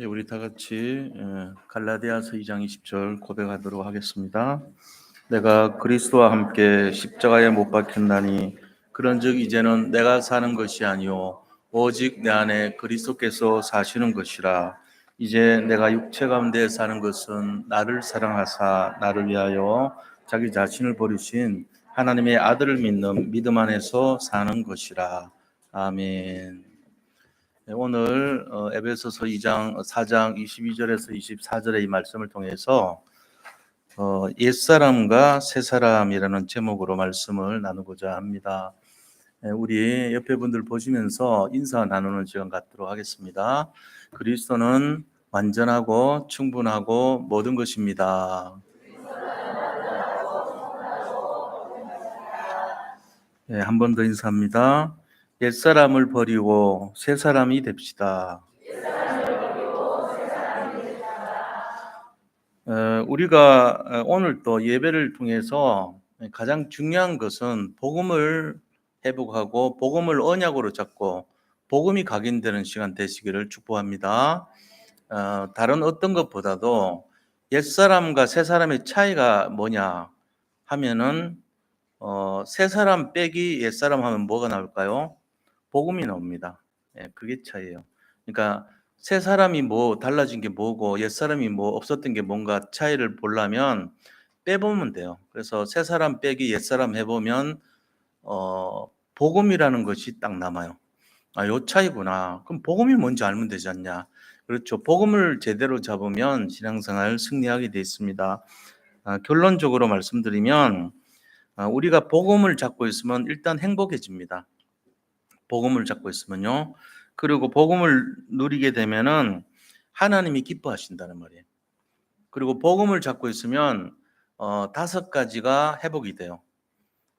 우리 다 같이 갈라디아서 2장 20절 고백하도록 하겠습니다. 내가 그리스도와 함께 십자가에 못 박혔나니 그런즉 이제는 내가 사는 것이 아니요 오직 내 안에 그리스도께서 사시는 것이라. 이제 내가 육체 가운데 사는 것은 나를 사랑하사 나를 위하여 자기 자신을 버리신 하나님의 아들을 믿는 믿음 안에서 사는 것이라. 아멘. 네, 오늘 에베소서 2장 4장 22절에서 24절의 이 말씀을 통해서 옛사람과 새사람이라는 제목으로 말씀을 나누고자 합니다. 우리 옆에 분들 보시면서 인사 나누는 시간 갖도록 하겠습니다. 그리스도는 완전하고 충분하고 모든 것입니다. 네, 한 번 더 인사합니다. 옛사람을 버리고 새사람이 됩시다. 우리가 오늘 또 예배를 통해서 가장 중요한 것은 복음을 회복하고 복음을 언약으로 잡고 복음이 각인되는 시간 되시기를 축복합니다. 다른 어떤 것보다도 옛사람과 새사람의 차이가 뭐냐 하면은 새사람 빼기 옛사람 하면 뭐가 나올까요? 복음이 나옵니다. 그게 차이예요. 그러니까 새 사람이 뭐 달라진 게 뭐고 옛 사람이 뭐 없었던 게 뭔가 차이를 보려면 빼보면 돼요. 그래서 새 사람 빼기 옛 사람 해보면 복음이라는 것이 딱 남아요. 아, 요 차이구나. 그럼 복음이 뭔지 알면 되지 않냐? 그렇죠. 복음을 제대로 잡으면 신앙생활 승리하게 돼 있습니다. 결론적으로 말씀드리면 우리가 복음을 잡고 있으면 일단 행복해집니다. 복음을 잡고 있으면요. 그리고 복음을 누리게 되면은 하나님이 기뻐하신다는 말이에요. 그리고 복음을 잡고 있으면 5가지가 회복이 돼요.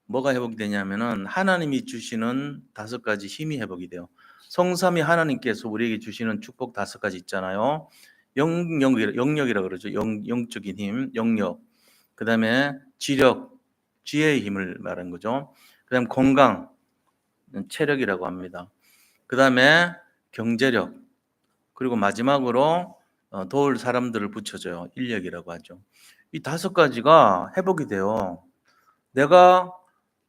뭐가 회복이 되냐면은 하나님이 주시는 5가지 힘이 회복이 돼요. 성삼위 하나님께서 우리에게 주시는 축복 5가지 있잖아요. 영역이라 그러죠. 영적인 힘, 영역. 그다음에 지력, 지혜의 힘을 말하는 거죠. 그다음 건강, 체력이라고 합니다. 그 다음에 경제력, 그리고 마지막으로 도울 사람들을 붙여줘요. 인력이라고 하죠. 이 5가지가 회복이 돼요. 내가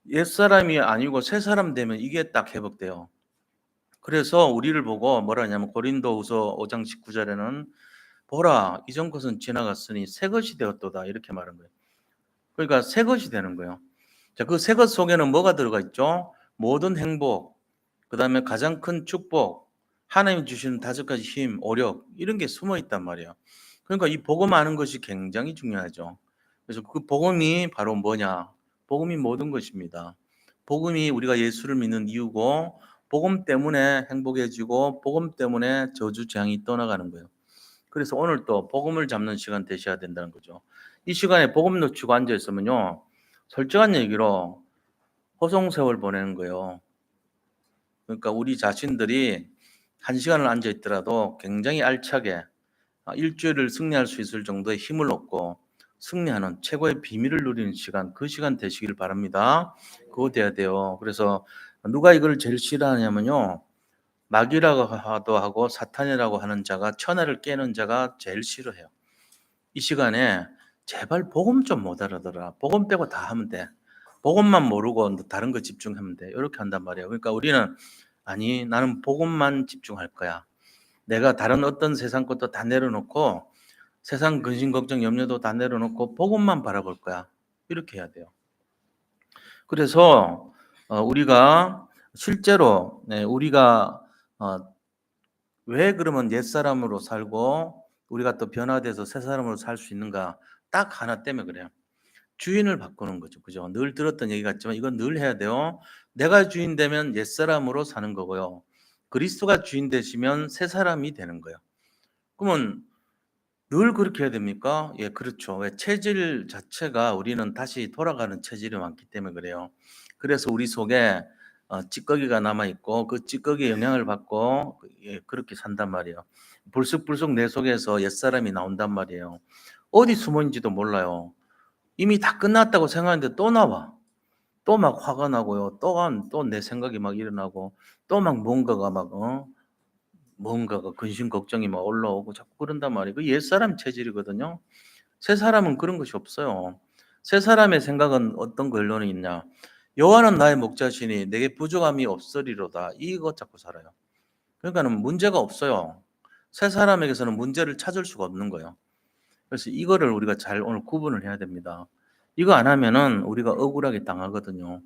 옛사람이 아니고 새사람 되면 이게 딱 회복돼요. 그래서 우리를 보고 뭐라 하냐면 고린도후서 5장 19절에는 보라 이전 것은 지나갔으니 새 것이 되었도다 이렇게 말한 거예요. 그러니까 새 것이 되는 거예요. 자, 그 새 것 속에는 뭐가 들어가 있죠? 모든 행복, 그 다음에 가장 큰 축복, 하나님 주시는 5가지 힘, 오력 이런 게 숨어 있단 말이에요. 그러니까 이 복음 아는 것이 굉장히 중요하죠. 그래서 그 복음이 바로 뭐냐? 복음이 모든 것입니다. 복음이 우리가 예수를 믿는 이유고 복음 때문에 행복해지고 복음 때문에 저주 재앙이 떠나가는 거예요. 그래서 오늘 또 복음을 잡는 시간 되셔야 된다는 거죠. 이 시간에 복음 놓치고 앉아 있으면요. 솔직한 얘기로 허송세월 보내는 거예요. 그러니까 우리 자신들이 1시간을 앉아 있더라도 굉장히 알차게 일주일을 승리할 수 있을 정도의 힘을 얻고 승리하는 최고의 비밀을 누리는 시간, 그 시간 되시길 바랍니다. 그거 돼야 돼요. 그래서 누가 이걸 제일 싫어하냐면요. 마귀라고 하고 사탄이라고 하는 자가 천하를 깨는 자가 제일 싫어해요. 이 시간에 제발 복음 좀 못 알아들어. 복음 빼고 다 하면 돼. 복음만 모르고 다른 거 집중하면 돼. 이렇게 한단 말이에요. 그러니까 우리는 아니 나는 복음만 집중할 거야. 내가 다른 어떤 세상 것도 다 내려놓고 세상 근심 걱정 염려도 다 내려놓고 복음만 바라볼 거야. 이렇게 해야 돼요. 그래서 우리가 실제로 우리가 왜 그러면 옛사람으로 살고 우리가 또 변화돼서 새사람으로 살 수 있는가? 딱 하나 때문에 그래요. 주인을 바꾸는 거죠. 그죠? 늘 들었던 얘기 같지만 이건 늘 해야 돼요. 내가 주인 되면 옛사람으로 사는 거고요. 그리스도가 주인 되시면 새사람이 되는 거예요. 그러면 늘 그렇게 해야 됩니까? 예, 그렇죠. 왜 체질 자체가 우리는 다시 돌아가는 체질이 많기 때문에 그래요. 그래서 우리 속에 찌꺼기가 남아 있고 그 찌꺼기의 영향을 받고 그렇게 산단 말이에요. 불쑥불쑥 내 속에서 옛사람이 나온단 말이에요. 어디 숨어 있는지도 몰라요. 이미 다 끝났다고 생각하는데 또 나와. 또 막 화가 나고요. 또 내 생각이 막 일어나고 또 막 뭔가가 막 뭔가가 근심 걱정이 막 올라오고 자꾸 그런단 말이에요. 그 옛사람 체질이거든요. 새 사람은 그런 것이 없어요. 새 사람의 생각은 어떤 결론이 있냐. 여호와는 나의 목자시니 내게 부족함이 없으리로다. 이것 잡고 살아요. 그러니까는 문제가 없어요. 새 사람에게서는 문제를 찾을 수가 없는 거예요. 그래서 이거를 우리가 잘 오늘 구분을 해야 됩니다. 이거 안 하면은 우리가 억울하게 당하거든요.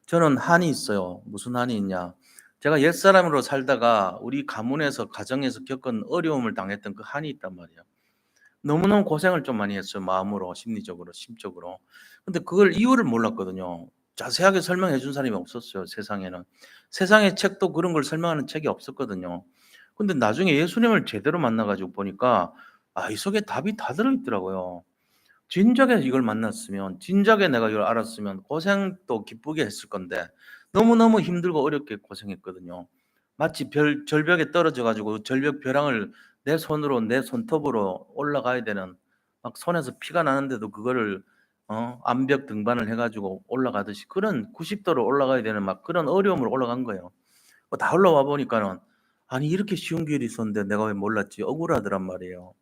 저는 한이 있어요. 무슨 한이 있냐. 제가 옛사람으로 살다가 우리 가문에서 가정에서 겪은 어려움을 당했던 그 한이 있단 말이에요. 너무너무 고생을 좀 많이 했어요. 마음으로, 심리적으로, 심적으로. 근데 그걸 이유를 몰랐거든요. 자세하게 설명해 준 사람이 없었어요, 세상에는. 세상의 책도 그런 걸 설명하는 책이 없었거든요. 근데 나중에 예수님을 제대로 만나 가지고 보니까 이 속에 답이 다 들어 있더라고요. 진작에 이걸 만났으면, 진작에 내가 이걸 알았으면 고생도 기쁘게 했을 건데 너무너무 힘들고 어렵게 고생했거든요. 마치 절벽에 떨어져 가지고 절벽 벼랑을 내 손으로 내 손톱으로 올라가야 되는, 막 손에서 피가 나는데도 그거를 암벽 등반을 해 가지고 올라가듯이 그런 90 도로 올라가야 되는 막 그런 어려움을 올라간 거예요. 다 올라와 보니까는 '아니 이렇게 쉬운 길이 있었는데 내가 왜 몰랐지.' 억울하더란 말이에요.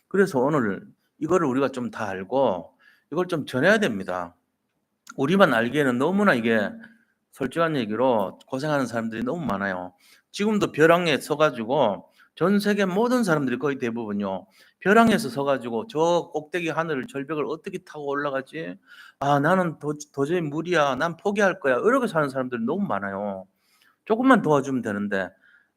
그래서 오늘 이거를 우리가 좀 다 알고 이걸 좀 전해야 됩니다. 우리만 알기에는 너무나 이게 솔직한 얘기로 고생하는 사람들이 너무 많아요. 지금도 벼랑에 서 가지고 전 세계 모든 사람들이 거의 대부분요. 벼랑에서 서 가지고 '저 꼭대기 하늘을 절벽을 어떻게 타고 올라가지? 나는 도저히 무리야. 난 포기할 거야.' 이러고 사는 사람들이 너무 많아요. 조금만 도와주면 되는데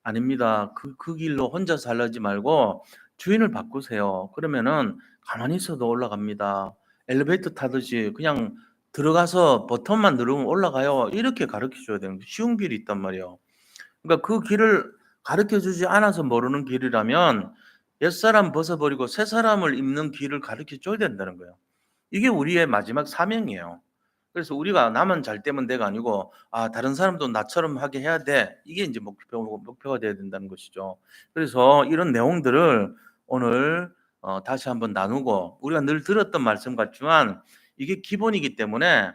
아닙니다. 그 길로 혼자 살지 말고 주인을 바꾸세요. 그러면은 가만히 있어도 올라갑니다. 엘리베이터 타듯이 그냥 들어가서 버튼만 누르면 올라가요. 이렇게 가르쳐 줘야 되는 거예요. 쉬운 길이 있단 말이에요. 그러니까 그 길을 가르쳐 주지 않아서 모르는 길이라면 옛사람 벗어 버리고 새사람을 입는 길을 가르쳐 줘야 된다는 거예요. 이게 우리의 마지막 사명이에요. 그래서 우리가 '나만 잘 되면 돼'가 아니고 '다른 사람도 나처럼 하게 해야 돼.' 이게 인제 목표가 돼야 된다는 것이죠. 그래서 이런 내용들을 오늘 다시 한번 나누고, 우리가 늘 들었던 말씀 같지만 이게 기본이기 때문에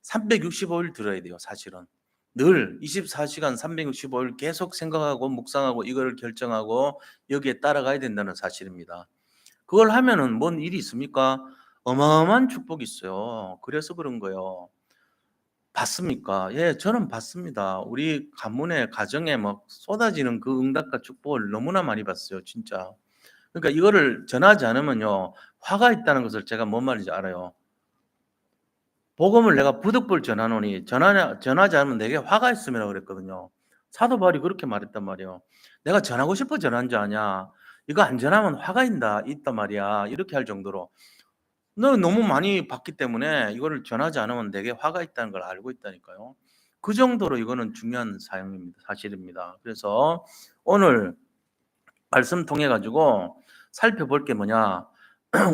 365일 들어야 돼요, 사실은. 늘 24 시간 365일 계속 생각하고 묵상하고 이거를 결정하고 여기에 따라가야 된다는 사실입니다. 그걸 하면은 뭔 일이 있습니까? 어마어마한 축복이 있어요. 그래서 그런 거예요. 받습니까? 예, 저는 받습니다. 우리 가문에 가정에 막 쏟아지는 그 응답과 축복을 너무나 많이 받았어요, 진짜. 그러니까 이거를 전하지 않으면요, 화가 있다는 것을 제가 뭔 말인지 알아요. 복음을 내가 부득불 전하노니 전하지 않으면 내게 화가 있음이라고 그랬거든요. 사도 바울이 그렇게 말했단 말이에요. 내가 전하고 싶어 전한 줄 아냐? 이거 안 전하면 화가 있단 말이야. 이렇게 할 정도로. 너 너무 많이 받기 때문에 이거를 전하지 않으면 내게 화가 있다는 걸 알고 있다니까요. 그 정도로 이거는 중요한 사용입니다. 사실입니다. 그래서 오늘 말씀 통해 가지고 살펴볼 게 뭐냐?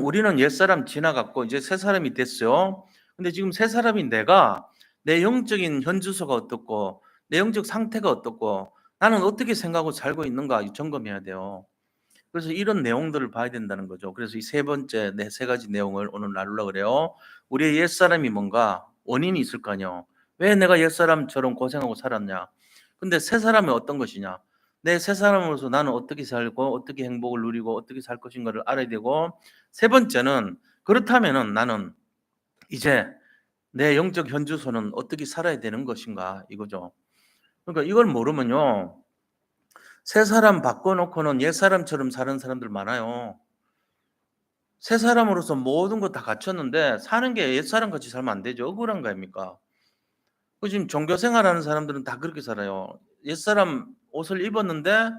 우리는 옛사람 지나갔고 이제 새 사람이 됐어요. 근데 지금 새 사람인 내가 내 영적인 현주소가 어떻고 내 영적 상태가 어떻고 나는 어떻게 생각하고 살고 있는가 점검해야 돼요. 그래서 이런 내용들을 봐야 된다는 거죠. 그래서 이 세 번째 네 세 가지 내용을 오늘 나누려고 그래요. 우리의 옛사람이 뭔가 원인이 있을 거 아니에요. 왜 내가 옛사람처럼 고생하고 살았냐? 근데 새 사람이 어떤 것이냐? 내 새 사람으로서 나는 어떻게 살고 어떻게 행복을 누리고 어떻게 살 것인가를 알아야 되고, 세 번째는 그렇다면은 나는 이제 내 영적 현주소는 어떻게 살아야 되는 것인가 이거죠. 그러니까 이걸 모르면요, 새 사람 바꿔 놓고는 옛 사람처럼 사는 사람들 많아요. 새 사람으로서 모든 거 다 갖췄는데 사는 게 옛사람 같이 살면 안 되죠. 억울한 거 아닙니까? 지금 종교 생활하는 사람들은 다 그렇게 살아요. 옛사람 옷을 입었는데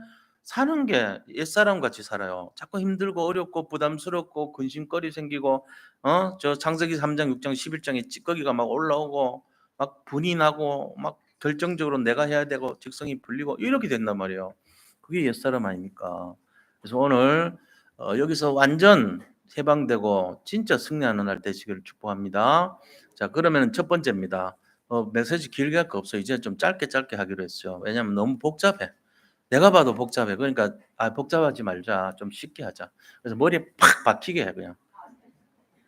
사는 게 옛사람 같이 살아요. 자꾸 힘들고 어렵고 부담스럽고 근심거리 생기고 저 창세기 3장 6장 11 장에 찌꺼기가 막 올라오고 막 분이 나고 막 결정적으로 내가 해야 되고 직성이 풀리고 이렇게 된단 말이에요. 그게 옛사람 아닙니까? 그래서 오늘 여기서 완전 해방되고 진짜 승리하는 날 되시기를 축복합니다. 자, 그러면은 첫 번째입니다. 메시지 길게 할 거 없어요. 이제 좀 짧게 짧게 하기로 했어요. 왜냐하면 너무 복잡해. 내가 봐도 복잡해. 그러니까 복잡하지 말자. 좀 쉽게 하자. 그래서 머리에 팍 박히게 해 그냥.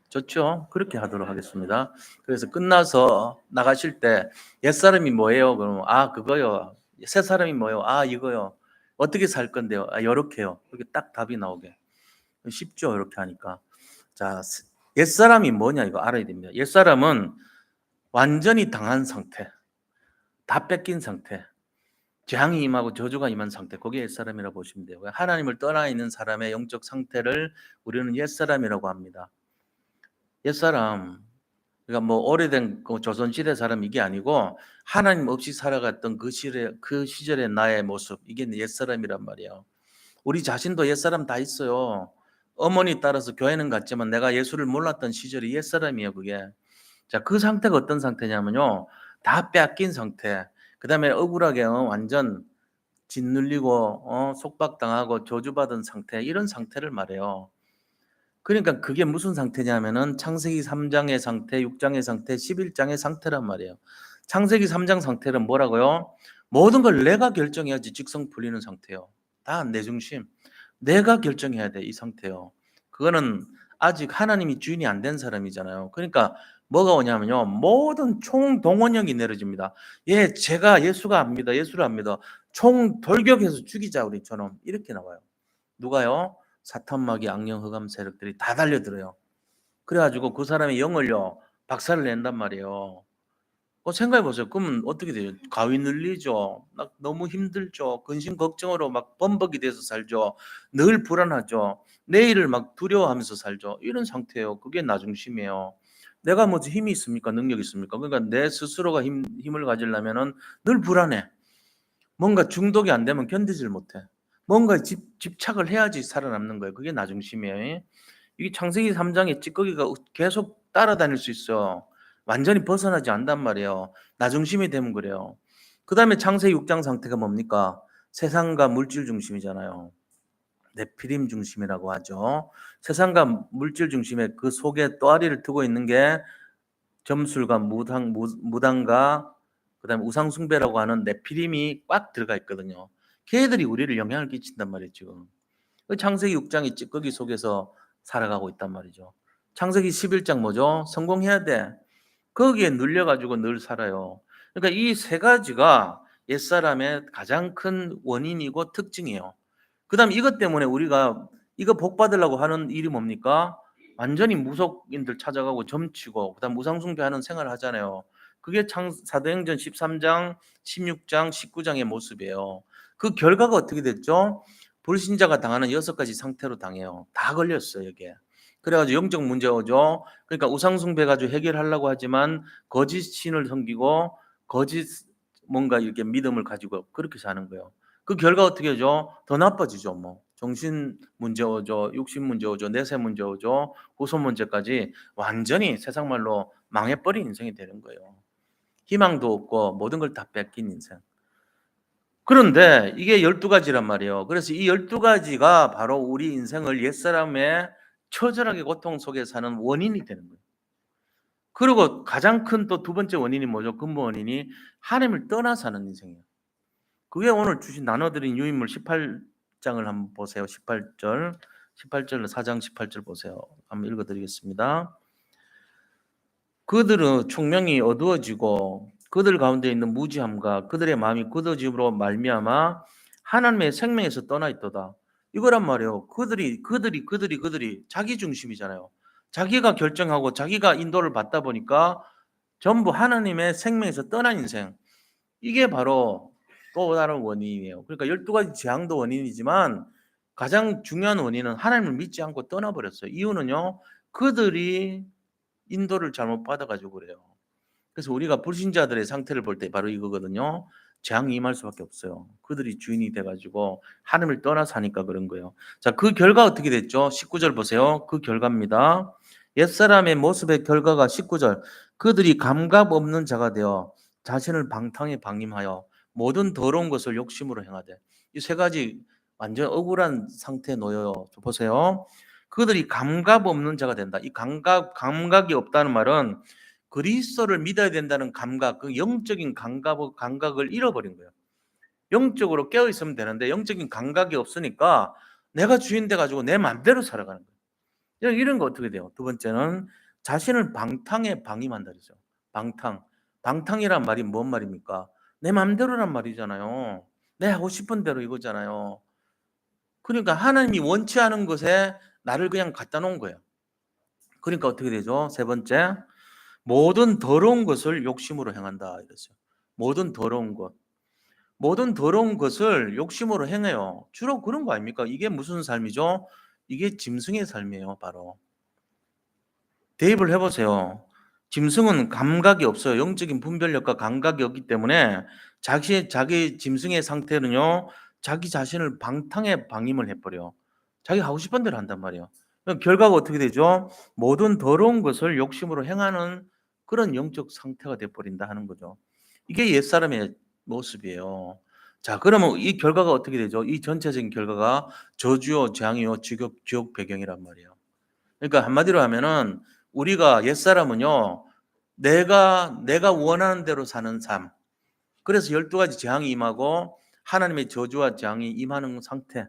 좋죠? 그렇게 하도록 하겠습니다. 그래서 끝나서 나가실 때 옛사람이 뭐예요? 그러면 그거요. 새사람이 뭐예요? 이거요. 어떻게 살 건데요? 요렇게요. 이렇게 딱 답이 나오게. 쉽죠, 이렇게 하니까. 자, 옛사람이 뭐냐 이거 알아야 됩니다. 옛사람은 완전히 당한 상태, 다 뺏긴 상태, 재앙이 임하고 저주가 임한 상태, 그게 옛사람이라고 보시면 돼요. 하나님을 떠나 있는 사람의 영적 상태를 우리는 옛사람이라고 합니다. 옛사람, 그러니까 뭐 오래된 그 조선시대 사람 이게 아니고 하나님 없이 살아갔던 그 시절의 나의 모습, 이게 옛사람이란 말이에요. 우리 자신도 옛사람 다 있어요. 어머니 따라서 교회는 갔지만 내가 예수를 몰랐던 시절이 옛사람이에요, 그게. 자, 그 상태가 어떤 상태냐면요. 다 빼앗긴 상태. 그다음에 억울하게 완전 짓눌리고 속박당하고 저주받은 상태, 이런 상태를 말해요. 그러니까 그게 무슨 상태냐면은 창세기 3장의 상태, 6장의 상태, 11장의 상태란 말이에요. 창세기 3장 상태는 뭐라고요? 모든 걸 내가 결정해야지 직성 풀리는 상태요. 다 내 중심. 내가 결정해야 돼, 이 상태요. 그거는 아직 하나님이 주인이 안 된 사람이잖아요. 그러니까 뭐가 오냐면요. 모든 총동원령이 내려집니다. 제가 예수가 안 믿어. 예수를 안 믿어. 총 돌격해서 죽이자 우리처럼, 이렇게 나와요. 누가요? 사탄 마귀 악령 흑암 세력들이 다 달려들어요. 그래가지고 그 사람의 영을요 박살을 낸단 말이에요. 생각해 보세요. 그러면 어떻게 돼요? 가위 눌리죠. 막 너무 힘들죠. 근심 걱정으로 막 범벅이 돼서 살죠. 늘 불안하죠. 내일을 막 두려워하면서 살죠. 이런 상태예요. 그게 나 중심이에요. 내가 뭐 힘이 있습니까? 능력이 있습니까? 그러니까 내 스스로가 힘을 가지려면은 늘 불안해. 뭔가 중독이 안 되면 견디질 못해. 뭔가 집착을 해야지 살아남는 거예요. 그게 나 중심이에요. 이게 창세기 3장의 찌꺼기가 계속 따라다닐 수 있어요. 완전히 벗어나지 않단 말이에요. 나 중심이 되면 그래요. 그 다음에 창세기 6장 상태가 뭡니까? 세상과 물질 중심이잖아요. 네피림 중심이라고 하죠. 세상과 물질 중심에 그 속에 또아리를 트고 있는 게 점술과 무당과 그다음에 우상 숭배라고 하는 네피림이 꽉 들어가 있거든요. 걔들이 우리를 영향을 끼친단 말이에요, 지금. 그 창세기 6장이 찌꺼기 속에서 살아가고 있단 말이죠. 창세기 11장 뭐죠? 성공해야 돼. 거기에 눌려 가지고 늘 살아요. 그러니까 이 세 가지가 옛사람의 가장 큰 원인이고 특징이에요. 그다음에 이것 때문에 우리가 이거 복 받으려고 하는 일이 뭡니까? 완전히 무속인들 찾아가고 점치고 그다음 우상 숭배하는 생활을 하잖아요. 그게 사도행전 13장, 16장, 19장의 모습이에요. 그 결과가 어떻게 됐죠? 불신자가 당하는 6가지 상태로 당해요. 다 걸렸어요, 여기에. 그래가지고 영적 문제 오죠. 그러니까 우상 숭배 가지고 해결하려고 하지만 거짓 신을 섬기고 거짓 뭔가 이렇게 믿음을 가지고 그렇게 사는 거예요. 그 결과 어떻게 하죠? 더 나빠지죠, 뭐. 정신 문제 오죠. 육신 문제 오죠. 내세 문제 오죠. 후손 문제까지 완전히 세상 말로 망해버린 인생이 되는 거예요. 희망도 없고 모든 걸 다 뺏긴 인생. 그런데 이게 12가지란 말이에요. 그래서 이 12가지가 바로 우리 인생을 옛사람의 처절하게 고통 속에 사는 원인이 되는 거예요. 그리고 가장 큰 또 두 번째 원인이 뭐죠? 근본 원인이 하나님을 떠나 사는 인생이에요. 그게 오늘 주신 나눠드린 유인물 18장을 한번 보세요. 18절, 18절 4장 18절 보세요. 한번 읽어드리겠습니다. 그들은 총명이 어두워지고 그들 가운데 있는 무지함과 그들의 마음이 굳어짐으로 말미암아 하나님의 생명에서 떠나 있도다. 이거란 말이에요. 그들이 자기 중심이잖아요. 자기가 결정하고 자기가 인도를 받다 보니까 전부 하나님의 생명에서 떠난 인생. 이게 바로 또 다른 원인이에요. 그러니까 12가지 재앙도 원인이지만 가장 중요한 원인은 하나님을 믿지 않고 떠나버렸어요. 이유는요. 그들이 인도를 잘못 받아가지고 그래요. 그래서 우리가 불신자들의 상태를 볼 때 바로 이거거든요. 재앙이 임할 수밖에 없어요. 그들이 주인이 돼가지고 하나님을 떠나 사니까 그런 거예요. 자, 그 결과 어떻게 됐죠? 19절 보세요. 그 결과입니다. 옛사람의 모습의 결과가 19절. 그들이 감각 없는 자가 되어 자신을 방탕에 방임하여 모든 더러운 것을 욕심으로 행하되. 이 세 가지 완전 억울한 상태에 놓여요. 보세요. 그들이 감각 없는 자가 된다. 이 감각이 없다는 말은 그리스도를 믿어야 된다는 감각, 그 영적인 감각을 잃어버린 거예요. 영적으로 깨어 있으면 되는데 영적인 감각이 없으니까 내가 주인 돼 가지고 내 마음대로 살아가는 거예요. 이런 거 어떻게 돼요? 두 번째는 자신을 방탕에 방임한다 그러죠. 방탕. 방탕이란 말이 뭔 말입니까? 내 마음대로란 말이잖아요. 내 하고 싶은 대로 이거잖아요. 그러니까 하나님이 원치 않은 것에 나를 그냥 갖다 놓은 거예요. 그러니까 어떻게 되죠? 세 번째, 모든 더러운 것을 욕심으로 행한다 이랬어요. 모든 더러운 것. 모든 더러운 것을 욕심으로 행해요. 주로 그런 거 아닙니까? 이게 무슨 삶이죠? 이게 짐승의 삶이에요, 바로. 대입을 해보세요. 짐승은 감각이 없어요. 영적인 분별력과 감각이 없기 때문에 자기 짐승의 상태는요, 자기 자신을 방탕에 방임을 해버려. 자기 하고 싶은 대로 한단 말이에요. 그럼 결과가 어떻게 되죠? 모든 더러운 것을 욕심으로 행하는 그런 영적 상태가 돼버린다 하는 거죠. 이게 옛사람의 모습이에요. 자, 그러면 이 결과가 어떻게 되죠? 이 전체적인 결과가 저주요, 재앙이요, 지옥 배경이란 말이에요. 그러니까 한마디로 하면은 우리가 옛사람은요. 내가 원하는 대로 사는 삶. 그래서 12가지 재앙이 임하고 하나님의 저주와 재앙이 임하는 상태.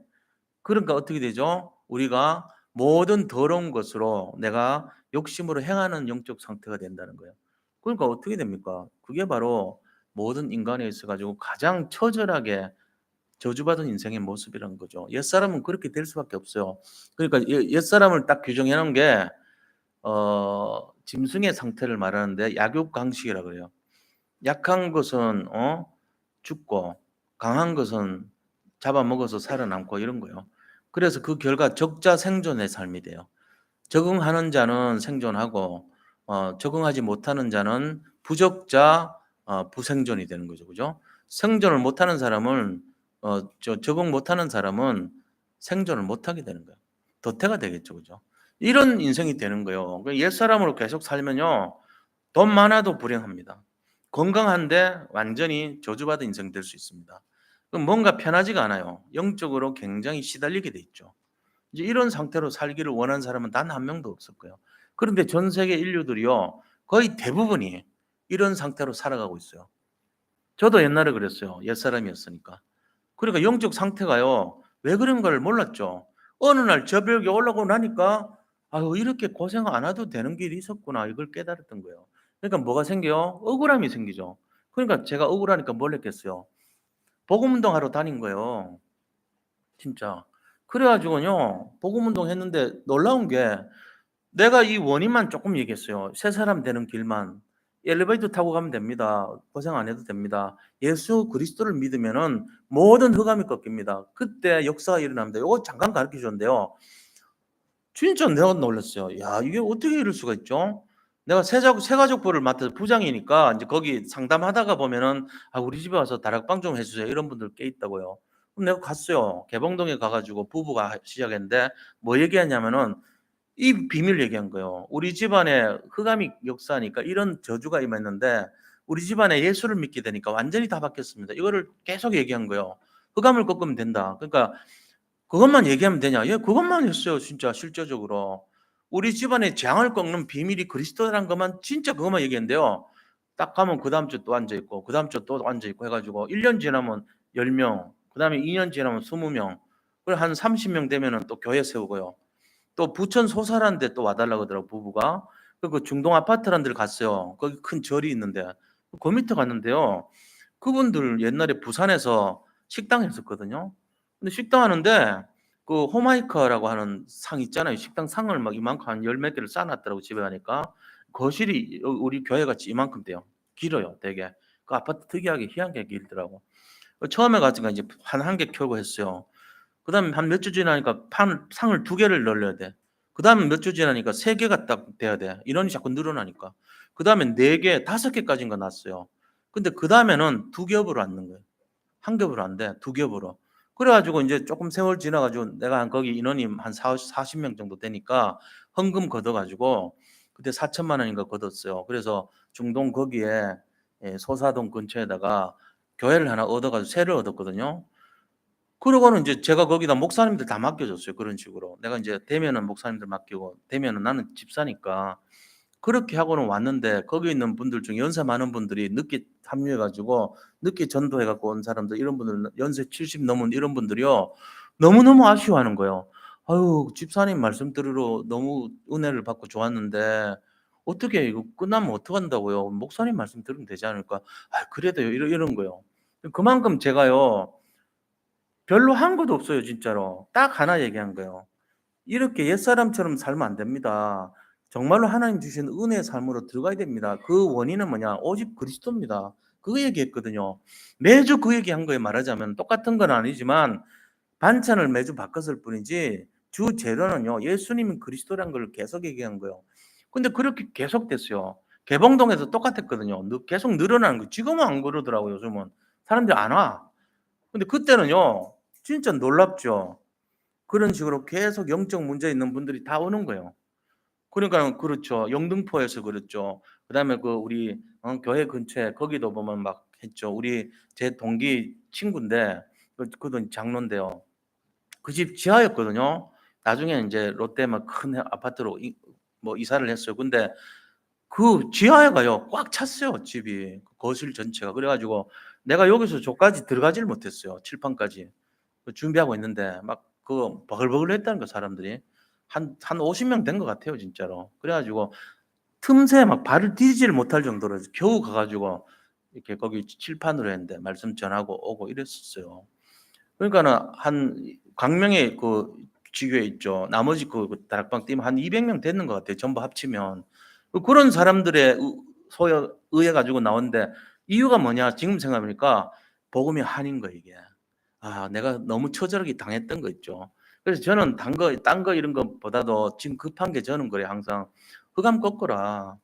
그러니까 어떻게 되죠? 우리가 모든 더러운 것으로 내가 욕심으로 행하는 영적 상태가 된다는 거예요. 그러니까 어떻게 됩니까? 그게 바로 모든 인간에 있어 가지고 가장 처절하게 저주받은 인생의 모습이라는 거죠. 옛사람은 그렇게 될 수밖에 없어요. 그러니까 옛사람을 딱 규정해 놓은 게 짐승의 상태를 말하는데 약육강식이라고 그래요. 약한 것은 죽고 강한 것은 잡아먹어서 살아남고 이런 거예요. 그래서 그 결과 적자 생존의 삶이 돼요. 적응하는 자는 생존하고 적응하지 못하는 자는 부적자 부생존이 되는 거죠. 그죠? 생존을 못하는 사람은 적응 못하는 사람은 생존을 못하게 되는 거예요. 도태가 되겠죠. 그죠? 이런 인생이 되는 거예요. 옛사람으로 계속 살면요. 돈 많아도 불행합니다. 건강한데 완전히 저주받은 인생 될 수 있습니다. 그럼 뭔가 편하지가 않아요. 영적으로 굉장히 시달리게 돼 있죠. 이제 이런 상태로 살기를 원하는 사람은 단 한 명도 없을 거예요. 그런데 전 세계 인류들이요. 거의 대부분이 이런 상태로 살아가고 있어요. 저도 옛날에 그랬어요. 옛사람이었으니까. 그러니까 영적 상태가요. 왜 그런가를 몰랐죠. 어느 날 저벽에 올라가고 나니까 '아유 이렇게 고생 안 해도 되는 길이 있었구나.' 이걸 깨달았던 거예요. 그러니까 뭐가 생겨요? 억울함이 생기죠. 그러니까 제가 억울하니까 뭘 했겠어요? 복음 운동하러 다닌 거예요. 진짜. 그래 가지고요. 복음 운동했는데 놀라운 게 내가 이 원인만 쪼끔 얘기했어요. 새 사람 되는 길만. 엘리베이터 타고 가면 됩니다. 고생 안 해도 됩니다. 예수 그리스도를 믿으면은 모든 흑암이 꺾입니다. 그때 역사가 일어납니다. 요거 잠깐 가르쳐 줬는데요. 진짜 내가 놀랐어요. 야 이게 어떻게 이럴 수가 있죠? 내가 새가족부를 맡아서 부장이니까 인제 거기 상담하다가 보면은 "아 우리 집에 와서 다락방 좀 해 주세요." 이런 분들 꽤 있다고요. 그럼 내가 갔어요. 개봉동에 가 가지고 부부가 시작했는데 뭐 얘기했냐면은 이 비밀 얘기한 거예요. "우리 집안에 흑암이 역사하니까 이런 저주가 임했는데 우리 집안에 예수를 믿게 되니까 완전히 다 바뀌었습니다." 이거를 계속 얘기한 거예요. "흑암을 꺾으면 된다." 그러니까 그것만 얘기하면 되냐? 예 그것만 했어요 진짜 실제적으로. 우리 집안의 재앙을 꺾는 비밀이 그리스도라는 것만 진짜 그것만 얘기했는데요. 딱 가면 그다음 주 또 앉아 있고 그다음 주 또 앉아 있고 해 가지고 1년 지나면 10 명, 그다음에 2년 지나면 20 명, 그리고 한 30명 되면은 또 교회 세우고요. 또 부천 소사라는 데 또 와 달라고 하더라고 부부가. 그 중동 아파트라는 데를 갔어요. 거기 큰 절이 있는데. 그 밑에 갔는데요. 그분들 옛날에 부산에서 식당 했었거든요. 근데 식당 하는데 그 호마이카라고 하는 상 있잖아요. 식당 상을 막 이만큼 한 열 몇 개를 쌓아 놨더라고 집에 가니까. 거실이 우리 교회 같이 이만큼 돼요. 길어요 되게. 그 아파트 특이하게 희한하게 길더라고. 처음에 갔으니까 이제 한 개 켜고 했어요. 그다음에 한 몇 주 지나니까 판 상을 2개를 넣어야 돼. 그다음에 몇 주 지나니까 3개가 딱 돼야 돼. 인원이 자꾸 늘어나니까. 그다음에 4개, 5개까지인가 놨어요. 근데 그다음에는 2겹으로 앉는 거예요. 1겹으로 안 돼. 2겹으로. 그래 가지고 인제 쪼끔 세월 지나 가지고 내가 한 거기 인원이 한 40명 정도 되니까 헌금 걷어 가지고 그때 4천만 원인가 걷었어요. 그래서 중동 거기에 소사동 근처에다가 교회를 하나 얻어 가지고 새를 얻었거든요. 그러고는 인제 제가 거기다 목사님들 다 맡겨 줬어요 그런 식으로. 내가 인제 되면은 목사님들 맡기고 되면은 나는 집사니까. 그렇게 하고는 왔는데 거기 있는 분들 중에 연세 많은 분들이 늦게 합류해 가지고 늦게 전도해 갖고 온 사람들 이런 분들 연세 70 넘은 이런 분들이요. 너무너무 아쉬워하는 거예요. "아유 집사님 말씀 들으러 너무 은혜를 받고 좋았는데 어떻게 이거 끝나면 어떡한다고요. 목사님 말씀 들으면 되지 않을까?" "아 그래도요." 이런 거예요. 그만큼 제가요 별로 한 것도 없어요 진짜로. 딱 하나 얘기한 거예요. "이렇게 옛사람처럼 살면 안 됩니다. 정말로 하나님 주신 은혜의 삶으로 들어가야 됩니다. 그 원인은 뭐냐? 오직 그리스도입니다." 그 얘기했거든요. 매주 그 얘기한 거예요 말하자면. 똑같은 건 아니지만 반찬을 매주 바꿨을 뿐이지 주 재료는요 예수님이 그리스도란 걸 계속 얘기한 거예요. 근데 그렇게 계속됐어요. 개봉동에서 똑같았거든요. 계속 늘어나는 거. 지금은 안 그러더라고요 요즘은. 사람들이 안 와. 근데 그때는요 진짜 놀랍죠. 그런 식으로 계속 영적 문제 있는 분들이 다 오는 거예요. 그러니까는 그렇죠. 영등포에서 그랬죠. 그다음에 그 우리 교회 근처에 거기도 보면 막 했죠. 우리 제 동기 친구인데 그분 장로인데요. 그 집 지하였거든요. 나중에 인제 롯데 막 큰 아파트로 이사를 했어요. 근데 그 지하에가요 꽉 찼어요 집이. 거실 전체가. 그래 가지고 내가 여기서 저까지 들어가지를 못했어요 칠판까지. 그 준비하고 있는데 막 버글버글했다는 거 사람들이. 한 50명 된 것 같아요 진짜로. 그래 가지고 틈새 막 발을 디디지를 못할 정도로 겨우 가 가지고 이렇게 거기 칠판으로 했는데 말씀 전하고 오고 이랬었어요. 그러니까는 한 광명에 그 지교에 있죠. 나머지 다락방 뛰면 한 200명 됐는 것 같아요 전부 합치면. 그런 사람들의 소여 의해 가지고 나오는데 이유가 뭐냐 지금 생각해 보니까 복음이 한인 거예요 이게. 아 내가 너무 처절하게 당했던 거 있죠. 그래서 저는 딴 거 이런 것보다도 지금 급한 게 저는 그래요 항상. 흑암 꺾어라.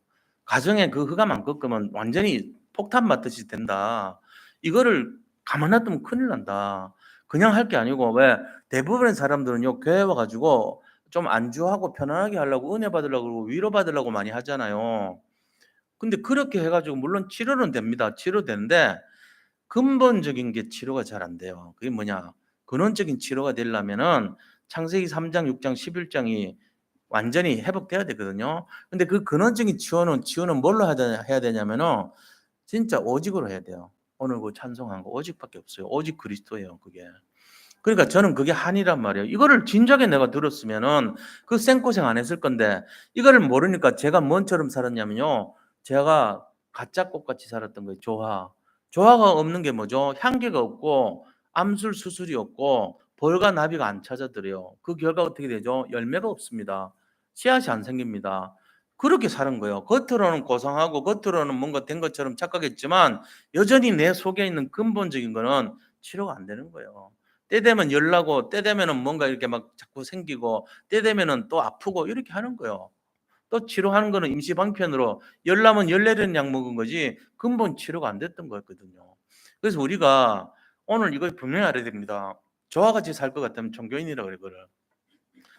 가정에 그 흑암 안 꺾으면 완전히 폭탄 맞듯이 된다. 이거를 가만 놔두면 큰일 난다. 그냥 할 게 아니고 왜 대부분의 사람들은요 교회 와 가지고 좀 안주하고 편안하게 하려고 은혜 받으려고 그러고 위로 받으려고 많이 하잖아요. 근데 그렇게 해 가지고 물론 치료는 됩니다. 치료되는데 근본적인 게 치료가 잘 안 돼요. 그게 뭐냐? 근원적인 치료가 되려면은 창세기 3장 6장 11 장이 완전히 회복돼야 되거든요. 근데 그 근원적인 치유는 뭘로 해야 되냐면은 진짜 오직으로 해야 돼요. 오늘 그 찬송한 거 오직밖에 없어요. 오직 그리스도예요 그게. 그러니까 저는 그게 한이란 말이에요. 이거를 진작에 내가 들었으면은 그 생고생 안 했을 건데 이거를 모르니까 제가 뭔처럼 살았냐면요. 제가 가짜 꽃같이 살았던 거예요 조화. 조화가 없는 게 뭐죠? 향기가 없고 암술 수술이 없고 벌과 나비가 안 찾아들여요. 그 결과 어떻게 되죠? 열매가 없습니다. 씨앗이 안 생깁니다. 그렇게 사는 거예요. 겉으로는 고상하고 겉으로는 뭔가 된 것처럼 착각했지만 여전히 내 속에 있는 근본적인 거는 치료가 안 되는 거예요. 때 되면 열 나고 때 되면은 뭔가 이렇게 막 자꾸 생기고 때 되면은 또 아프고 이렇게 하는 거예요. 또 치료하는 거는 임시방편으로 열 나면 열 내리는 약 먹은 거지 근본 치료가 안 됐던 거였거든요. 그래서 우리가 오늘 이걸 분명히 알아야 됩니다. 저와 같이 살 것 같으면 종교인이라 그래 그거를.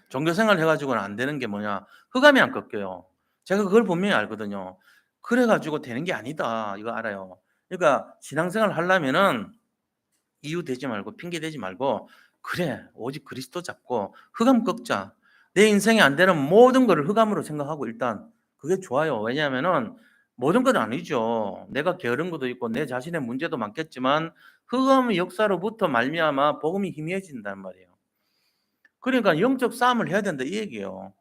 종교 생활 해 가지고는 안 되는 게 뭐냐? 흑암이 안 꺾여요. 제가 그걸 분명히 알거든요. 그래 가지고 되는 게 아니다. 이거 알아요. 그러니까 신앙생활 하려면은 이유 대지 말고 핑계 대지 말고 '그래 오직 그리스도 잡고 흑암 꺾자.' 내 인생에 안 되는 모든 거를 흑암으로 생각하고 일단 그게 좋아요. 왜냐하면은 모든 건 아니죠. 내가 게으른 것도 있고 내 자신의 문제도 많겠지만 흑암의 역사로부터 말미암아 복음이 희미해진단 말이에요. 그러니까 영적 싸움을 해야 된다 이 얘기예요.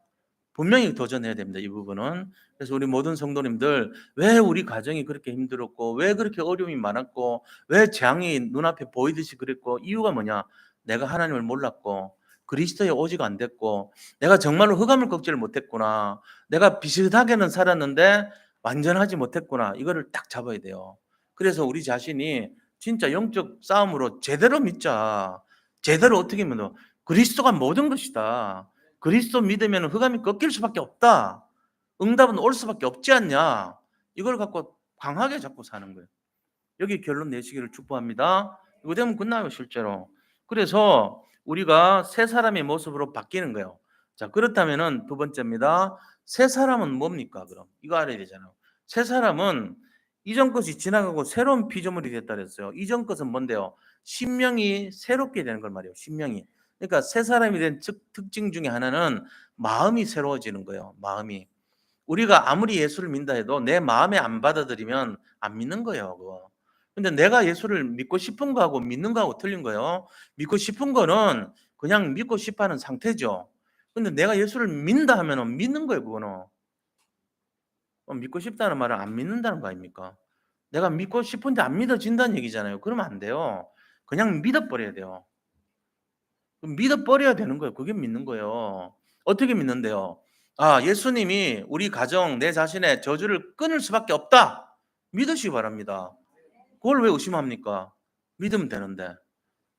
분명히 도전해야 됩니다 이 부분은. 그래서 우리 모든 성도님들 왜 우리 가정이 그렇게 힘들었고 왜 그렇게 어려움이 많았고 왜 재앙이 눈앞에 보이듯이 그랬고 이유가 뭐냐? 내가 하나님을 몰랐고 그리스도의 오직 안 됐고 내가 정말로 흑암을 꺾지를 못했구나. 내가 비슷하게는 살았는데 완전하지 못했구나. 이거를 딱 잡아야 돼요. 그래서 우리 자신이 진짜 영적 싸움으로 제대로 믿자. 제대로 어떻게 믿어? 그리스도가 모든 것이다. 그리스도 믿으면 흑암이 꺾일 수밖에 없다. 응답은 올 수밖에 없지 않냐. 이걸 갖고 강하게 잡고 사는 거예요. 여기 결론 내시기를 축복합니다. 이거 되면 끝나요 실제로. 그래서 우리가 새 사람의 모습으로 바뀌는 거예요. 자 그렇다면은 두 번째입니다. 새 사람은 뭡니까 그럼? 이거 알아야 되잖아요. 새 사람은 이전 것이 지나가고 새로운 피조물이 됐다 그랬어요. 이전 것은 뭔데요? 신명이 새롭게 되는 걸 말이에요. 신명이. 그러니까 새 사람이 된 특징 중에 하나는 마음이 새로워지는 거예요. 마음이. 우리가 아무리 예수를 믿는다 해도 내 마음에 안 받아들이면 안 믿는 거예요, 그거. 근데 내가 예수를 믿고 싶은 거하고 믿는 거하고 틀린 거예요. 믿고 싶은 거는 그냥 믿고 싶어 하는 상태죠. 근데 내가 예수를 믿는다 하면은 믿는 거예요, 그거는. 믿고 싶다는 말은 안 믿는다는 거 아닙니까? 내가 믿고 싶은데 안 믿어진다는 얘기잖아요. 그러면 안 돼요. 그냥 믿어 버려야 돼요. 믿어버려야 되는 거예요. 그게 믿는 거예요. 어떻게 믿는데요? 아, 예수님이 우리 가정, 내 자신의 저주를 끊을 수밖에 없다. 믿으시기 바랍니다. 그걸 왜 의심합니까? 믿으면 되는데.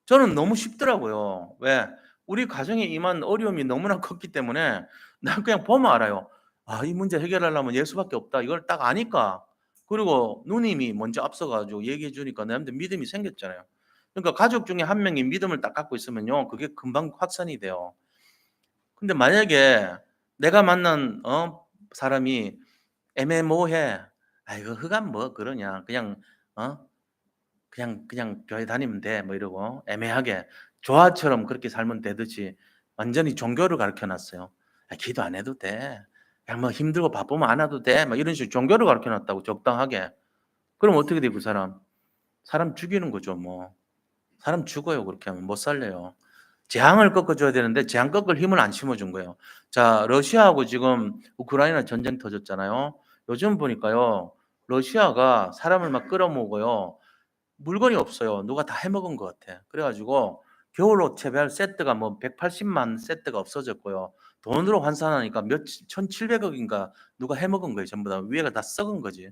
저는 너무 쉽더라고요. 왜? 우리 가정에 임한 어려움이 너무나 컸기 때문에 난 그냥 보면 알아요. 아, 이 문제 해결하려면 예수밖에 없다. 이걸 딱 아니까. 그리고 누님이 먼저 앞서가지고 얘기해 주니까 내한테 믿음이 생겼잖아요. 그러니까 가족 중에 한 명이 믿음을 딱 갖고 있으면요. 그게 금방 확산이 돼요. 근데 만약에 내가 만난 사람이 애매모호해. 아이고 흑암 뭐 그러냐. 그냥 어 그냥 교회 다니면 돼. 뭐 이러고 애매하게 조화처럼 그렇게 살면 되듯이 완전히 종교를 가르쳐 놨어요. 아, 기도 안 해도 돼. 그냥 뭐 힘들고 바쁘면 안 와도 돼. 막 이런 식으로 종교를 가르쳐 놨다고 적당하게. 그럼 어떻게 돼 그 사람? 사람 죽이는 거죠 뭐. 사람 죽어요 그렇게 하면. 못 살려요. 재앙을 꺾어줘야 되는데 재앙 꺾을 힘을 안 심어준 거예요. 자, 러시아하고 지금 우크라이나 전쟁 터졌잖아요. 요즘 보니까요. 러시아가 사람을 막 끌어모으고요. 물건이 없어요. 누가 다 해먹은 것 같아. 그래가지고 겨울옷 재배할 세트가 뭐 180만 세트가 없어졌고요. 돈으로 환산하니까 몇 1,700억인가 누가 해먹은 거예요. 전부 다 위에가 다 썩은 거지.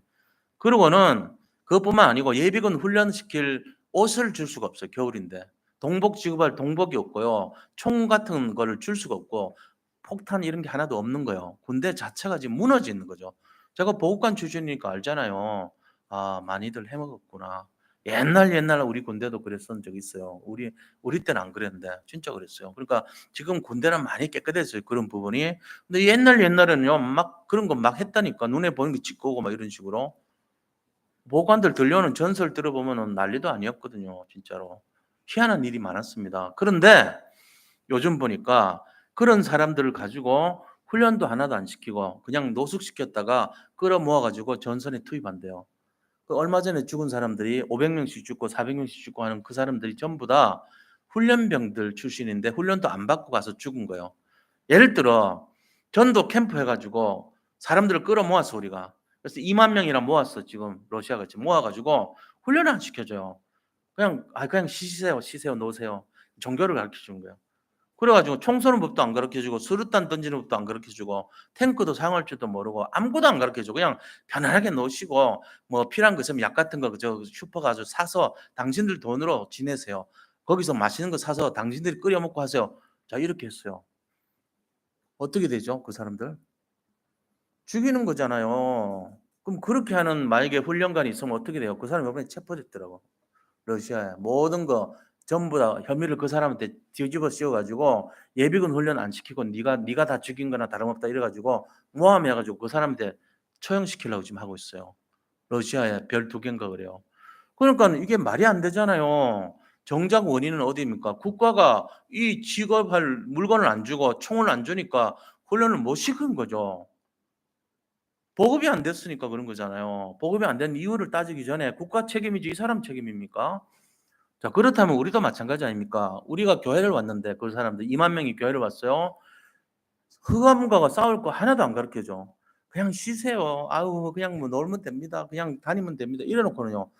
그러고는 그것뿐만 아니고 예비군 훈련시킬 옷을 줄 수가 없어요. 겨울인데. 동복 지급할 동복이 없고요. 총 같은 거를 줄 수가 없고 폭탄 이런 게 하나도 없는 거예요. 군대 자체가 지금 무너져 있는 거죠. 제가 보급관 출신이니까 알잖아요. 아, 많이들 해먹었구나. 옛날 우리 군대도 그랬던 적이 있어요. 우리 때는 안 그랬는데 진짜 그랬어요. 그러니까 지금 군대는 많이 깨끗해졌어요. 그런 부분이. 근데 옛날에는요. 막 그런 거 막 했다니까. 눈에 보이는 게 짓고 막 이런 식으로. 보관들 들려오는 전설 들어보면은 난리도 아니었거든요, 진짜로. 희한한 일이 많았습니다. 그런데 요즘 보니까 그런 사람들을 가지고 훈련도 하나도 안 시키고 그냥 노숙시켰다가 끌어모아 가지고 전선에 투입한대요. 그 얼마 전에 죽은 사람들이 500명씩 죽고 400명씩 죽고 하는 그 사람들이 전부 다 훈련병들 출신인데 훈련도 안 받고 가서 죽은 거예요. 예를 들어 전도 캠프 해 가지고 사람들을 끌어모았어 우리가. 그래서 2만 명이나 모았어 지금 러시아가 지금 모아 가지고 훈련을 안 시켜줘요. 그냥 쉬세요, 노세요. 종교를 가르쳐 주는 거예요. 그래 가지고 총 쏘는 법도 안 가르쳐 주고 수류탄 던지는 법도 안 가르쳐 주고 탱크도 사용할 줄도 모르고 아무것도 안 가르쳐 주고 그냥 편안하게 노시고 뭐 필요한 거 있으면 약 같은 거 저 슈퍼 가서 사서 당신들 돈으로 지내세요. 거기서 맛있는 거 사서 당신들이 끓여 먹고 하세요. 자 이렇게 했어요. 어떻게 되죠 그 사람들? 죽이는 거잖아요. 그럼 그렇게 하는 만약에 훈련관이 있으면 어떻게 돼요? 그 사람이 이번에 체포됐더라고. 러시아에. 모든 거 전부 다 혐의를 그 사람한테 뒤집어 씌워 가지고 예비군 훈련 안 시키고 네가 다 죽인 거나 다름없다 이래 가지고 모함해 가지고 그 사람한테 처형시키려고 지금 하고 있어요. 러시아에 별 2개인가 그래요. 그러니까는 이게 말이 안 되잖아요. 정작 원인은 어디입니까? 국가가 이 직업할 물건을 안 주고 총을 안 주니까 훈련을 못 시킨 거죠. 보급이 안 됐으니까 그런 거잖아요. 보급이 안 된 이유를 따지기 전에 국가 책임이지 이 사람 책임입니까? 자, 그렇다면 우리도 마찬가지 아닙니까? 우리가 교회를 왔는데 그 사람들 2만 명이 교회를 왔어요. 흑암과가 싸울 거 하나도 안 가르쳐 줘. 그냥 쉬세요. 아유 그냥 뭐 놀면 됩니다. 그냥 다니면 됩니다. 이래 놓고는요.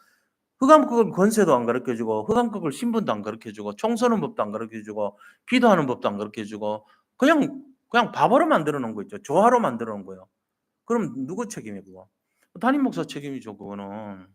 흑암극을 권세도 안 가르쳐 주고 흑암극을 신분도 안 가르쳐 주고 총 쏘는 법도 안 가르쳐 주고 기도하는 법도 안 가르쳐 주고 그냥 바보로 만들어 놓은 거 있죠. 조화로 만들어 놓은 거예요. 그럼 누구 책임이에요 그거? 담임 목사 책임이죠 그거는.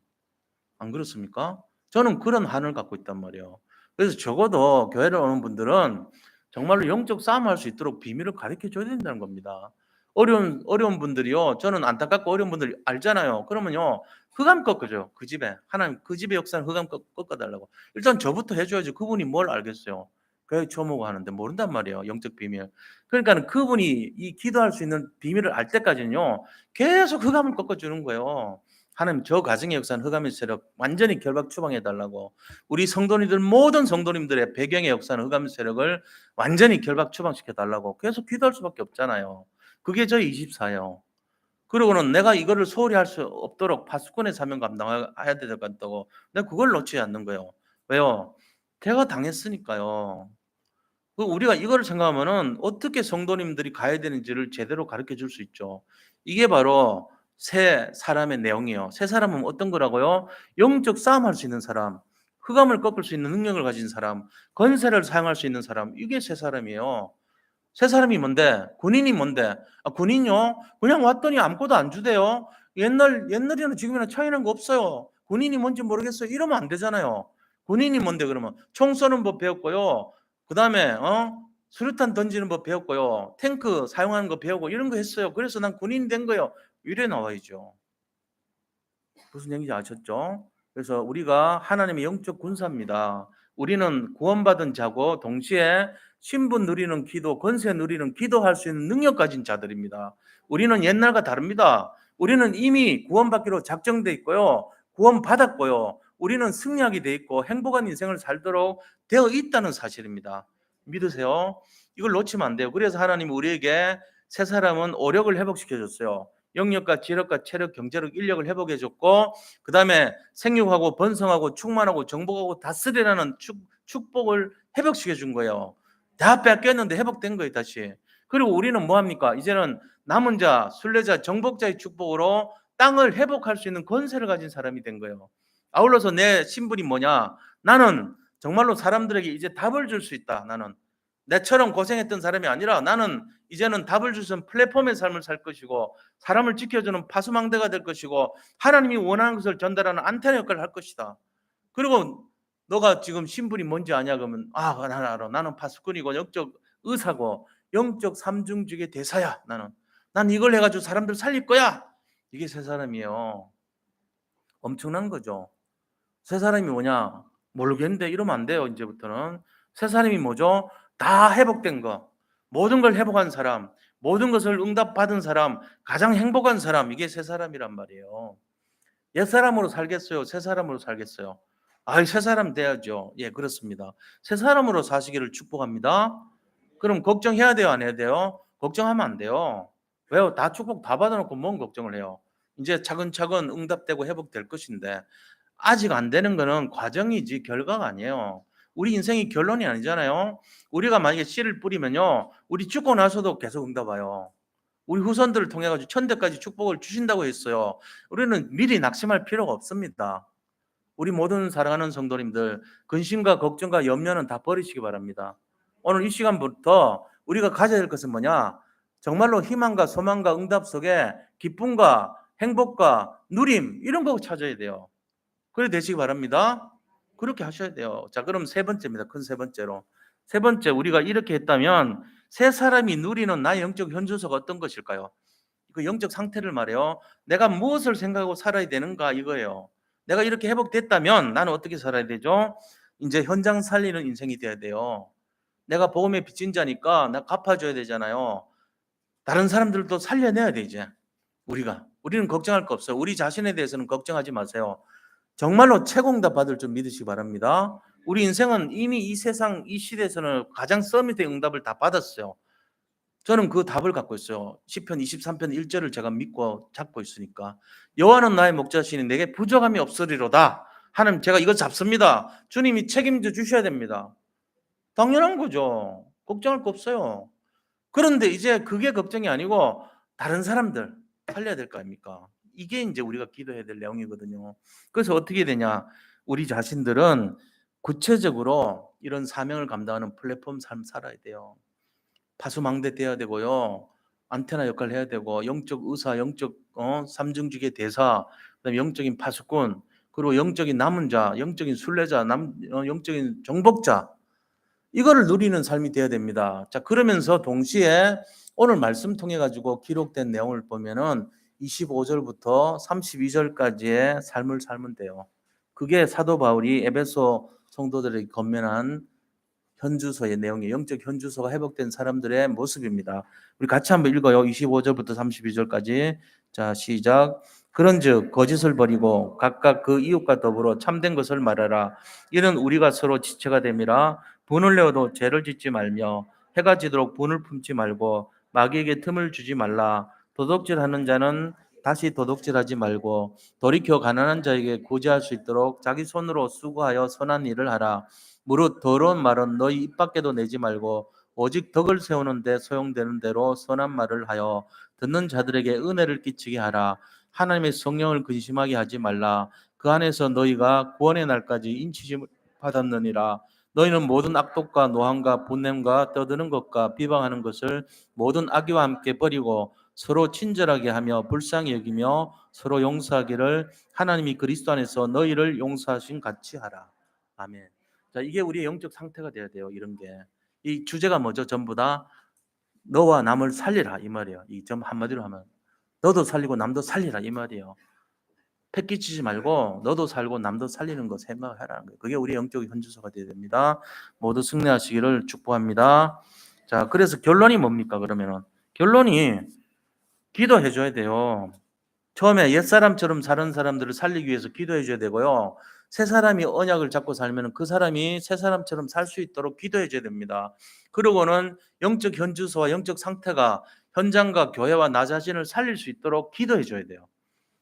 안 그렇습니까? 저는 그런 한을 갖고 있단 말이에요. 그래서 적어도 교회를 오는 분들은 정말로 영적 싸움할 수 있도록 비밀을 가르쳐 줘야 된다는 겁니다. 어려운 분들이요. 저는 안타깝고 어려운 분들 알잖아요. 그러면요. 흑암 꺾어줘요. 그 집에. 하나님 그 집의 역사는 흑암 꺾어 달라고. 일단 저부터 해 줘야지 그분이 뭘 알겠어요. 교회 초모고 하는데 모른단 말이에요. 영적 비밀. 그러니까는 그분이 이 기도할 수 있는 비밀을 알 때까지는요. 계속 흑암을 꺾어 주는 거예요. 하나님 저 가정의 역사는 흑암의 세력 완전히 결박 추방해 달라고. 우리 성도님들 모든 성도님들의 배경의 역사는 흑암의 세력을 완전히 결박 추방시켜 달라고 계속 기도할 수밖에 없잖아요. 그게 저희 24예요. 그러고는 내가 이거를 소홀히 할 수 없도록 파수꾼의 사명 감당해야 될 것 같다고 내가 그걸 놓지 않는 거예요. 왜요? 제가 당했으니까요. 우리가 이거를 생각하면은 어떻게 성도님들이 가야 되는지를 제대로 가르쳐 줄 수 있죠. 이게 바로 새 사람의 내용이에요. 새 사람은 어떤 거라고요? 영적 싸움할 수 있는 사람. 흑암을 꺾을 수 있는 능력을 가진 사람, 권세를 사용할 수 있는 사람, 이게 새 사람이에요. 새 사람이 뭔데? 군인이 뭔데? 군인요? 그냥 왔더니 아무것도 안 주대요. 옛날이나 지금이나 차이 난 거 없어요. 군인이 뭔지 모르겠어요. 이러면 안 되잖아요. 군인이 뭔데 그러면? 총 쏘는 법 배웠고요. 그다음에 수류탄 던지는 법 배웠고요. 탱크 사용하는 거 배우고 이런 거 했어요. 그래서 난 군인이 된 거예요. 이래 나와야죠. 무슨 얘기인지 아셨죠? 그래서 우리가 하나님의 영적 군사입니다. 우리는 구원받은 자고 동시에 신분 누리는 기도, 권세 누리는 기도할 수 있는 능력 가진 자들입니다. 우리는 옛날과 다릅니다. 우리는 이미 구원받기로 작정돼 있고요. 구원받았고요. 우리는 승리하게 돼 있고 행복한 인생을 살도록 되어 있다는 사실입니다. 믿으세요? 이걸 놓치면 안 돼요. 그래서 하나님이 우리에게 새 사람은 오력을 회복시켜 줬어요. 영역과 지력과 체력, 경제력, 인력을 회복해 줬고 그다음에 생육하고 번성하고 충만하고 정복하고 다스리라는 축복을 회복시켜 준 거예요. 다 뺏겼는데 회복된 거예요, 다시. 그리고 우리는 뭐 합니까? 이제는 남은 자, 순례자, 정복자의 축복으로 땅을 회복할 수 있는 권세를 가진 사람이 된 거예요. 아울러서 내 신분이 뭐냐? 나는 정말로 사람들에게 이제 답을 줄 수 있다. 나는 내처럼 고생했던 사람이 아니라 나는 이제는 답을 줄 수 있는 플랫폼의 삶을 살 것이고 사람을 지켜주는 파수망대가 될 것이고 하나님이 원하는 것을 전달하는 안테나 역할을 할 것이다. 그리고 너가 지금 신분이 뭔지 아냐 그러면 나는 알아. 나는 파수꾼이고 영적 의사고 영적 삼중직의 대사야. 난 이걸 해가지고 사람들 살릴 거야. 이게 새 사람이에요. 엄청난 거죠. 새 사람이 뭐냐? 모르겠는데 이러면 안 돼요. 이제부터는 새 사람이 뭐죠? 다 회복된 거, 모든 걸 회복한 사람, 모든 것을 응답받은 사람, 가장 행복한 사람, 이게 새 사람이란 말이에요. 옛 사람으로 살겠어요? 새 사람으로 살겠어요? 새 사람 돼야죠. 예, 그렇습니다. 새 사람으로 사시기를 축복합니다. 그럼 걱정해야 돼요? 안 해야 돼요? 걱정하면 안 돼요. 왜요? 다 축복 다 받아놓고 뭔 걱정을 해요? 이제 차근차근 응답되고 회복될 것인데 아직 안 되는 거는 과정이지 결과가 아니에요. 우리 인생이 결론이 아니잖아요. 우리가 만약에 씨를 뿌리면요, 우리 죽고 나서도 계속 응답 와요. 우리 후손들을 통해 가지고 천대까지 축복을 주신다고 했어요. 우리는 미리 낙심할 필요가 없습니다. 우리 모든 사랑하는 성도님들, 근심과 걱정과 염려는 다 버리시기 바랍니다. 오늘 이 시간부터 우리가 가져야 될 것은 뭐냐? 정말로 희망과 소망과 응답 속에 기쁨과 행복과 누림 이런 거 찾아야 돼요. 그래 되시기 바랍니다. 그렇게 하셔야 돼요. 자, 그럼 세 번째입니다. 큰 세 번째로. 세 번째, 우리가 이렇게 했다면 세 사람이 누리는 나의 영적 현주소가 어떤 것일까요? 그 영적 상태를 말해요. 내가 무엇을 생각하고 살아야 되는가 이거예요. 내가 이렇게 회복됐다면 나는 어떻게 살아야 되죠? 이제 현장 살리는 인생이 돼야 돼요. 내가 복음의 빚진 자니까 나 갚아줘야 되잖아요. 다른 사람들도 살려내야 돼 이제. 우리는 걱정할 거 없어요. 우리 자신에 대해서는 걱정하지 마세요. 정말로 채공답 받을 줄 믿으시기 바랍니다. 우리 인생은 이미 이 세상 이 시대에서는 가장 서밋의 응답을 다 받았어요. 저는 그 답을 갖고 있어요. 시편 23편 1절을 제가 믿고 잡고 있으니까. 여호와는 나의 목자시니 내게 부족함이 없으리로다. 하나님 제가 이거 잡습니다. 주님이 책임져 주셔야 됩니다. 당연한 거죠. 걱정할 거 없어요. 그런데 이제 그게 걱정이 아니고 다른 사람들 살려야 될 거 아닙니까? 이게 이제 우리가 기도해야 될 내용이거든요. 그래서 어떻게 되냐? 우리 자신들은 구체적으로 이런 사명을 감당하는 플랫폼 삶 살아야 돼요. 파수망대 돼야 되고요. 안테나 역할을 해야 되고 영적 의사, 영적 삼중직의 대사, 그다음에 영적인 파수꾼, 그리고 영적인 남은 자, 영적인 순례자, 영적인 정복자 이거를 누리는 삶이 돼야 됩니다. 자, 그러면서 동시에 오늘 말씀 통해 가지고 기록된 내용을 보면은 25절부터 32절까지의 삶을 살면 돼요. 그게 사도 바울이 에베소 성도들에게 건면한 현주소의 내용이에요. 영적 현주소가 회복된 사람들의 모습입니다. 우리 같이 한번 읽어요. 25절부터 32절까지. 자, 시작. 그런즉 거짓을 버리고 각각 그 이웃과 더불어 참된 것을 말하라. 이는 우리가 서로 지체가 됨이라. 분을 내어도 죄를 짓지 말며 해가 지도록 분을 품지 말고 마귀에게 틈을 주지 말라. 도둑질하는 자는 다시 도둑질하지 말고 돌이켜 가난한 자에게 구제할 수 있도록 자기 손으로 수고하여 선한 일을 하라. 무릇 더러운 말은 너희 입 밖에도 내지 말고 오직 덕을 세우는 데 소용되는 대로 선한 말을 하여 듣는 자들에게 은혜를 끼치게 하라. 하나님의 성령을 근심하게 하지 말라. 그 안에서 너희가 구원의 날까지 인치심을 받았느니라. 너희는 모든 악독과 노함과 분냄과 떠드는 것과 비방하는 것을 모든 악의와 함께 버리고 서로 친절하게 하며 불쌍히 여기며 서로 용서하기를 하나님이 그리스도 안에서 너희를 용서하신 같이 하라. 아멘. 자, 이게 우리의 영적 상태가 돼야 돼요. 이런 게. 이 주제가 뭐죠? 전부 다 너와 남을 살리라 이 말이에요. 이 점 한마디로 하면 너도 살리고 남도 살리라 이 말이에요. 패 끼치지 말고 너도 살고 남도 살리는 거 생각하라는 거예요. 그게 우리 영적 현주소가 되어야 됩니다. 모두 승리하시기를 축복합니다. 자, 그래서 결론이 뭡니까? 그러면은 결론이 기도해 줘야 돼요. 처음에 옛사람처럼 사는 사람들을 살리기 위해서 기도해 줘야 되고요. 새 사람이 언약을 잡고 살면 그 사람이 새 사람처럼 살 수 있도록 기도해 줘야 됩니다. 그리고는 영적 현주소와 영적 상태가 현장과 교회와 나 자신을 살릴 수 있도록 기도해 줘야 돼요.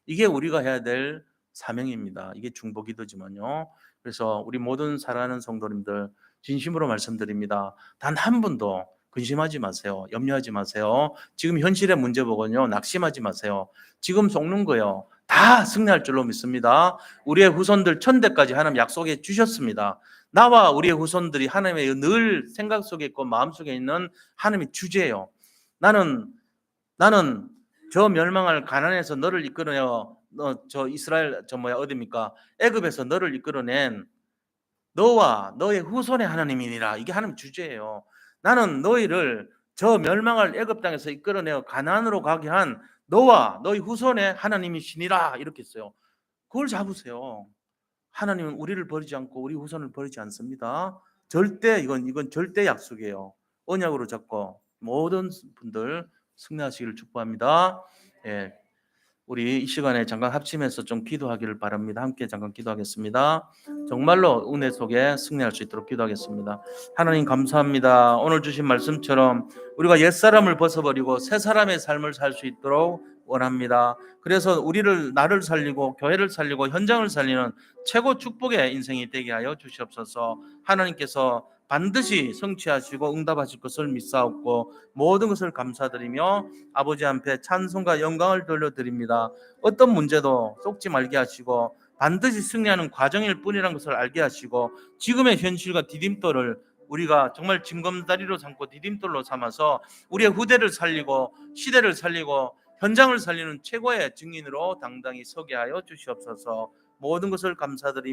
이게 우리가 해야 될 사명입니다. 이게 중보기도지만요. 그래서 우리 모든 사랑하는 성도님들 진심으로 말씀드립니다. 단 한 분도 근심하지 마세요. 염려하지 마세요. 지금 현실의 문제 보고요. 낙심하지 마세요. 지금 속는 거요. 다 승리할 줄로 믿습니다. 우리의 후손들 1000대까지 하나님 약속해 주셨습니다. 나와 우리의 후손들이 하나님의 늘 생각 속에 있고 마음 속에 있는 하나님의 주제예요. 나는 저 멸망할 가나안에서 너를 이끌어내어 저 이스라엘 어디입니까? 애굽에서 너를 이끌어낸 너와 너의 후손의 하나님이니라. 이게 하나님 주제예요. 나는 너희를 저 멸망할 애굽 땅에서 이끌어내어 가나안으로 가게 한 너와 너희 후손의 하나님이시니라. 이렇게 했어요. 그걸 잡으세요. 하나님은 우리를 버리지 않고 우리 후손을 버리지 않습니다. 절대 이건 절대 약속이에요. 언약으로 잡고 모든 분들 승리하시기를 축복합니다. 예, 우리 이 시간에 잠깐 합심해서 좀 기도하기를 바랍니다. 함께 잠깐 기도하겠습니다. 정말로 은혜 속에 승리할 수 있도록 기도하겠습니다. 하나님 감사합니다. 오늘 주신 말씀처럼 우리가 옛사람을 벗어버리고 새 사람의 삶을 살 수 있도록 원합니다. 그래서 나를 살리고 교회를 살리고 현장을 살리는 최고 축복의 인생이 되게 하여 주시옵소서. 하나님께서 반드시 성취하시고 응답하실 것을 믿사옵고 모든 것을 감사드리며 아버지 앞에 찬송과 영광을 돌려드립니다. 어떤 문제도 쏙지 말게 하시고 반드시 승리하는 과정일 뿐이라는 것을 알게 하시고 지금의 현실과 디딤돌을 우리가 정말 징검다리로 삼고 디딤돌로 삼아서 우리의 후대를 살리고 시대를 살리고 현장을 살리는 최고의 증인으로 당당히 서게 하여 주시옵소서. 모든 것을 감사드리며